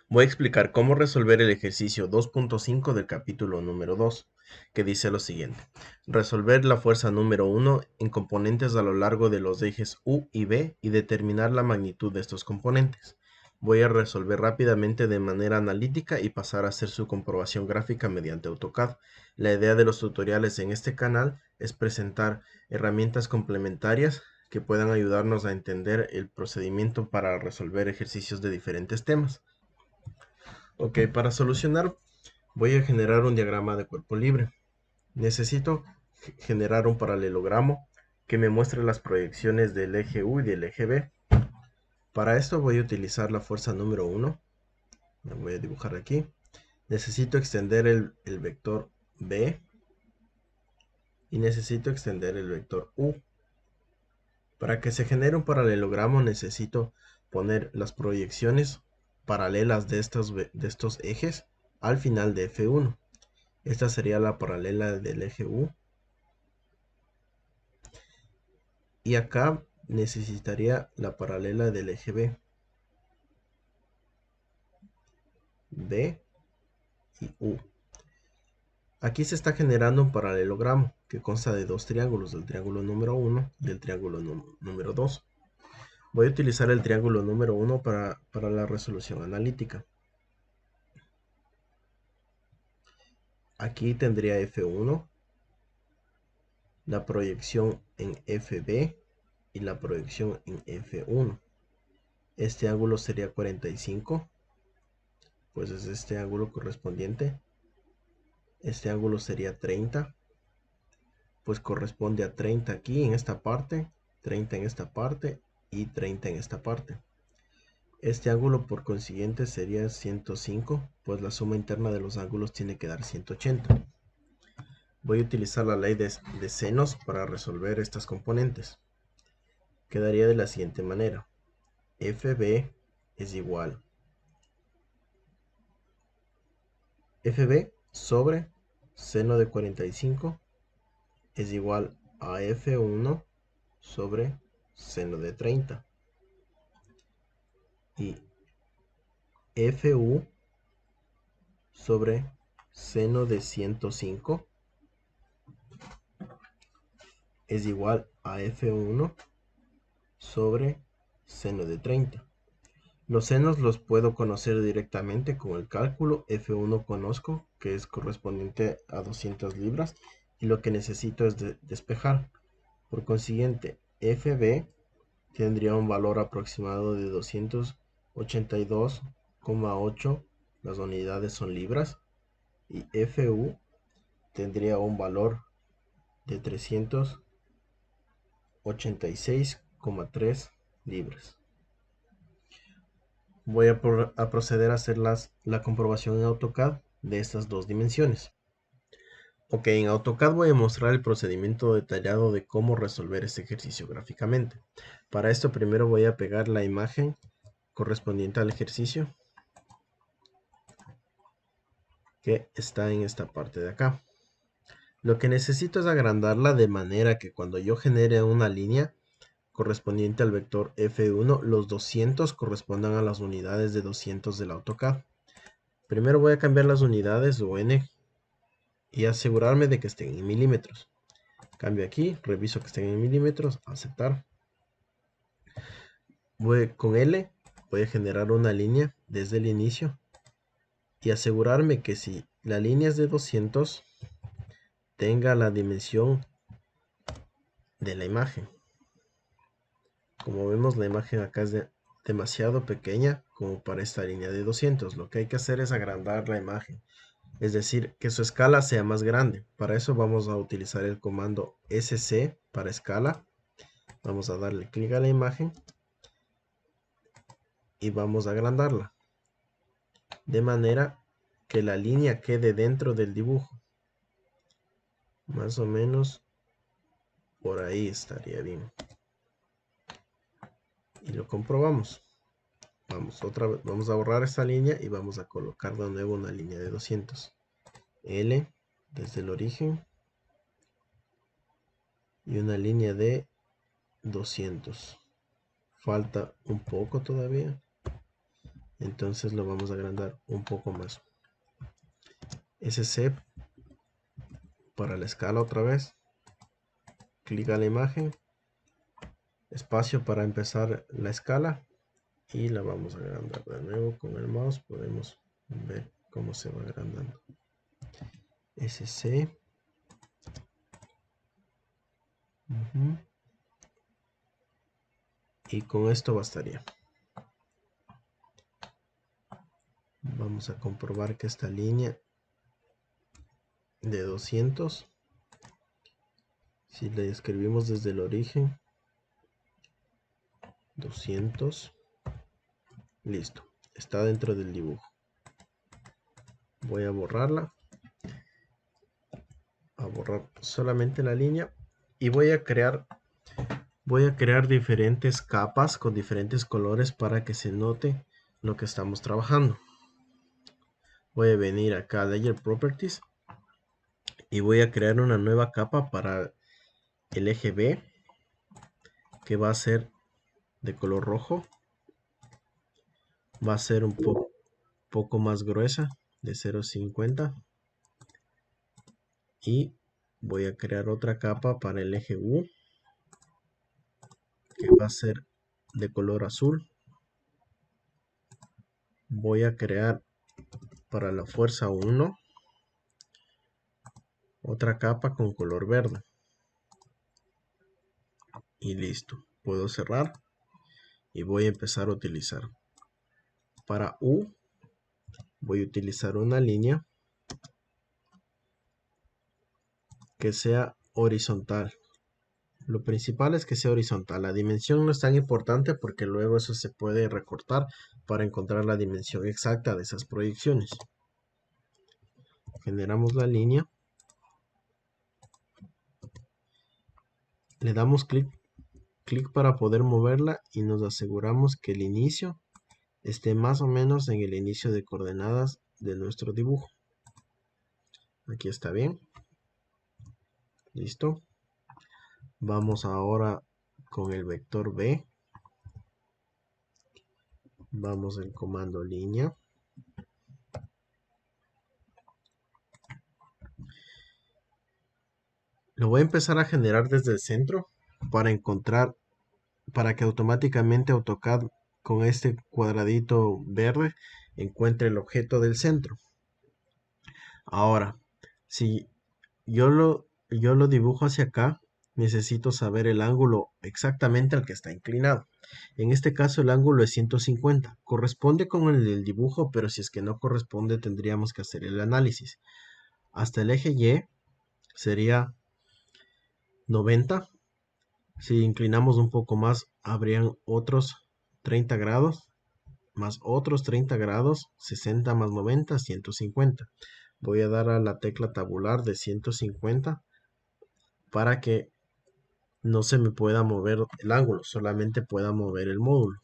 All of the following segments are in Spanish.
Voy a explicar cómo resolver el ejercicio 2.5 del capítulo número 2, que dice lo siguiente. Resolver la fuerza número 1 en componentes a lo largo de los ejes U y B y determinar la magnitud de estos componentes. Voy a resolver rápidamente de manera analítica y pasar a hacer su comprobación gráfica mediante AutoCAD. La idea de los tutoriales en este canal es presentar herramientas complementarias que puedan ayudarnos a entender el procedimiento para resolver ejercicios de diferentes temas. Ok, para solucionar voy a generar un diagrama de cuerpo libre. Necesito generar un paralelogramo que me muestre las proyecciones del eje U y del eje B. Para esto voy a utilizar la fuerza número 1. La voy a dibujar aquí. Necesito extender el vector B y necesito extender el vector U. Para que se genere un paralelogramo necesito poner las proyecciones paralelas de estos ejes al final de F1. Esta sería la paralela del eje U. Y acá necesitaría la paralela del eje B. B y U. Aquí se está generando un paralelogramo que consta de dos triángulos, el triángulo número 1 y el triángulo número 2. Voy a utilizar el triángulo número 1 para la resolución analítica. Aquí tendría F1, la proyección en FB y la proyección en F1. Este ángulo sería 45, pues es este ángulo correspondiente. Este ángulo sería 30, pues corresponde a 30 aquí en esta parte, 30 en esta parte y 30 en esta parte. Este ángulo por consiguiente sería 105, pues la suma interna de los ángulos tiene que dar 180. Voy a utilizar la ley de senos para resolver estas componentes. Quedaría de la siguiente manera. FB es igual FB sobre seno de 45 es igual a F1 sobre seno de 30. Y FU sobre seno de 105 es igual a F1 sobre seno de 30. Los senos los puedo conocer directamente con el cálculo. F1 conozco, que es correspondiente a 200 libras, y lo que necesito es despejar. Por consiguiente, FB tendría un valor aproximado de 282,8, las unidades son libras, y FU tendría un valor de 386,3 libras. Voy a proceder a hacer la comprobación en AutoCAD de estas dos dimensiones. Ok, en AutoCAD voy a mostrar el procedimiento detallado de cómo resolver este ejercicio gráficamente. Para esto primero voy a pegar la imagen correspondiente al ejercicio, que está en esta parte de acá. Lo que necesito es agrandarla de manera que cuando yo genere una línea correspondiente al vector F1, los 200 correspondan a las unidades de 200 del AutoCAD. Primero voy a cambiar las unidades o n y asegurarme de que estén en milímetros. Cambio aquí, reviso que estén en milímetros, aceptar. Con L voy a generar una línea desde el inicio y asegurarme que si la línea es de 200, tenga la dimensión de la imagen. Como vemos, la imagen acá es demasiado pequeña como para esta línea de 200. Lo que hay que hacer es agrandar la imagen, es decir, que su escala sea más grande. Para eso vamos a utilizar el comando SC para escala. Vamos a darle clic a la imagen y vamos a agrandarla, de manera que la línea quede dentro del dibujo. Más o menos por ahí estaría bien. Y lo comprobamos. Vamos a borrar esta línea y vamos a colocar de nuevo una línea de 200. L desde el origen y una línea de 200. Falta un poco todavía. Entonces lo vamos a agrandar un poco más. SC para la escala otra vez. Clic a la imagen. Espacio para empezar la escala. Y la vamos a agrandar de nuevo con el mouse. Podemos ver cómo se va agrandando. SC. Y con esto bastaría. Vamos a comprobar que esta línea de 200, si le escribimos desde el origen, 200, listo, está dentro del dibujo. Voy a borrarla, a borrar solamente la línea y voy a crear diferentes capas con diferentes colores para que se note lo que estamos trabajando. Voy a venir acá a Layer Properties y voy a crear una nueva capa para el eje B, que va a ser de color rojo. Va a ser un poco más gruesa, de 0.50. Y voy a crear otra capa para el eje U, que va a ser de color azul. Voy a crear para la fuerza 1 otra capa con color verde. Y listo. Puedo cerrar y voy a empezar a utilizar. Para U voy a utilizar una línea que sea horizontal. Lo principal es que sea horizontal. La dimensión no es tan importante porque luego eso se puede recortar para encontrar la dimensión exacta de esas proyecciones. Generamos la línea. Le damos clic para poder moverla y nos aseguramos que el inicio esté más o menos en el inicio de coordenadas de nuestro dibujo. Aquí está bien. Listo. Vamos ahora con el vector B. Vamos al comando línea. Lo voy a empezar a generar desde el centro para que automáticamente AutoCAD con este cuadradito verde encuentre el objeto del centro. Ahora, si yo lo dibujo hacia acá, necesito saber el ángulo exactamente al que está inclinado. En este caso el ángulo es 150. Corresponde con el del dibujo, pero si es que no corresponde tendríamos que hacer el análisis. Hasta el eje Y sería 90. Si inclinamos un poco más, habrían otros 30 grados, más otros 30 grados, 60 más 90, 150. Voy a dar a la tecla tabular de 150 para que no se me pueda mover el ángulo, solamente pueda mover el módulo.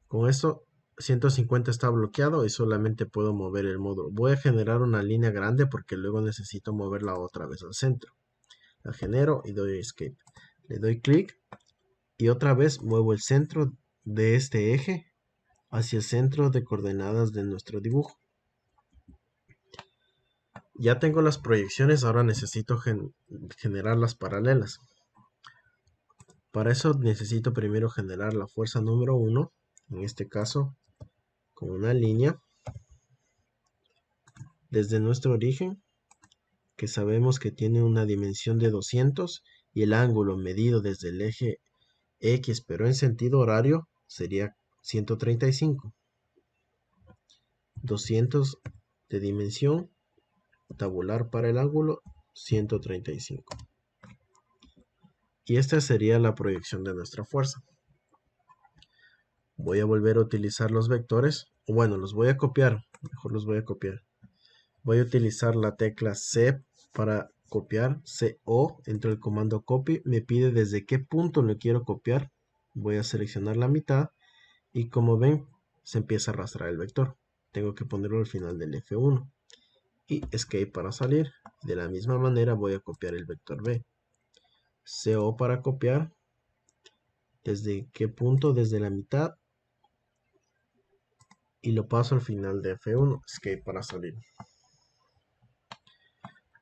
Con esto 150 está bloqueado y solamente puedo mover el módulo. Voy a generar una línea grande porque luego necesito moverla otra vez al centro. La genero y doy escape. Le doy clic y otra vez muevo el centro de este eje hacia el centro de coordenadas de nuestro dibujo. Ya tengo las proyecciones, ahora necesito generar las paralelas. Para eso necesito primero generar la fuerza número 1, en este caso con una línea desde nuestro origen, que sabemos que tiene una dimensión de 200 y el ángulo medido desde el eje X, pero en sentido horario, sería 135. 200 de dimensión, tabular para el ángulo, 135. Y esta sería la proyección de nuestra fuerza. Voy a volver a utilizar los vectores, o bueno, los voy a copiar, mejor los voy a copiar. Voy a utilizar la tecla C para copiar, CO, entre el comando copy, me pide desde qué punto lo quiero copiar. Voy a seleccionar la mitad y como ven, se empieza a arrastrar el vector. Tengo que ponerlo al final del F1 y escape para salir. De la misma manera voy a copiar el vector B. CO para copiar, desde qué punto, desde la mitad y lo paso al final de F1, escape para salir.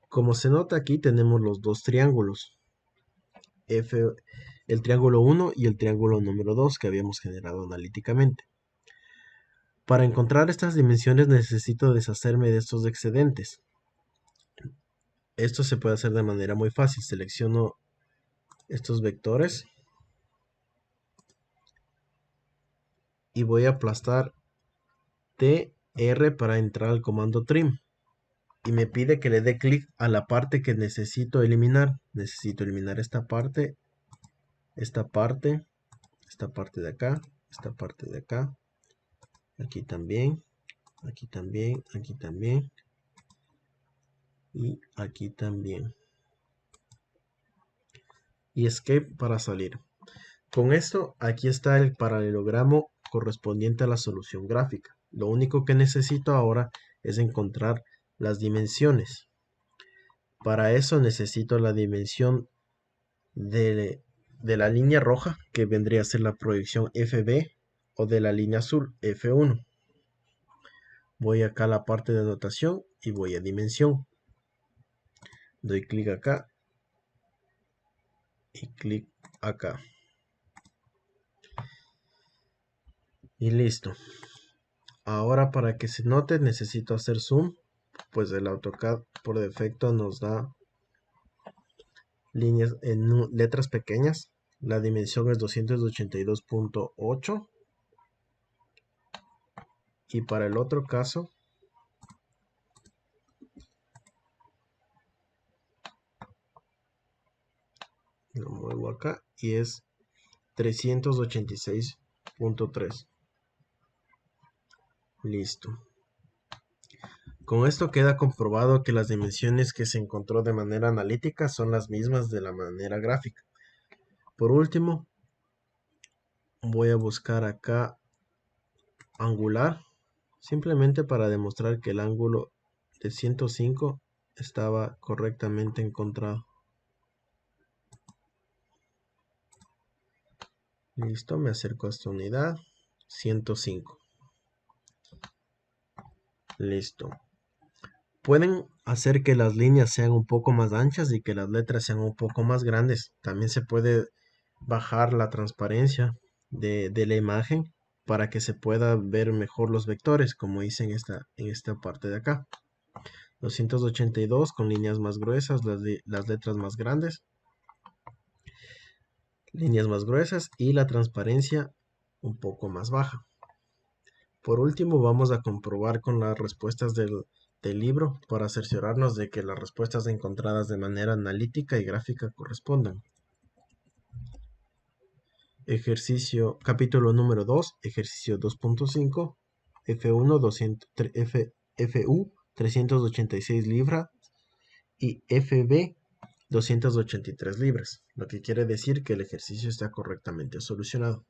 Como se nota aquí tenemos los dos triángulos, el triángulo 1 y el triángulo número 2 que habíamos generado analíticamente. Para encontrar estas dimensiones necesito deshacerme de estos excedentes. Esto se puede hacer de manera muy fácil. Selecciono estos vectores y voy a aplastar TR para entrar al comando trim. Y me pide que le dé clic a la parte que necesito eliminar. Necesito eliminar esta parte, esta parte, esta parte de acá, esta parte de acá, aquí también, aquí también, aquí también y aquí también. Y escape para salir. Con esto, aquí está el paralelogramo correspondiente a la solución gráfica. Lo único que necesito ahora es encontrar las dimensiones. Para eso necesito la dimensión de la línea roja, que vendría a ser la proyección FB, o de la línea azul, F1. Voy acá a la parte de anotación y voy a dimensión. Doy clic acá y clic acá. Y listo. Ahora para que se note necesito hacer zoom, pues el AutoCAD por defecto nos da líneas en letras pequeñas. La dimensión es 282.8. Y para el otro caso, lo muevo acá y es 386.3. Listo. Con esto queda comprobado que las dimensiones que se encontró de manera analítica son las mismas de la manera gráfica. Por último, voy a buscar acá angular, simplemente para demostrar que el ángulo de 105 estaba correctamente encontrado. Listo, me acerco a esta unidad, 105. Listo. Pueden hacer que las líneas sean un poco más anchas y que las letras sean un poco más grandes. También se puede bajar la transparencia de la imagen para que se pueda ver mejor los vectores, como hice en esta parte de acá. 282 con líneas más gruesas, las letras más grandes, líneas más gruesas y la transparencia un poco más baja. Por último, vamos a comprobar con las respuestas del libro para cerciorarnos de que las respuestas encontradas de manera analítica y gráfica correspondan. Ejercicio, capítulo número 2, ejercicio 2.5, FU 386 libras y FB 283 libras, lo que quiere decir que el ejercicio está correctamente solucionado.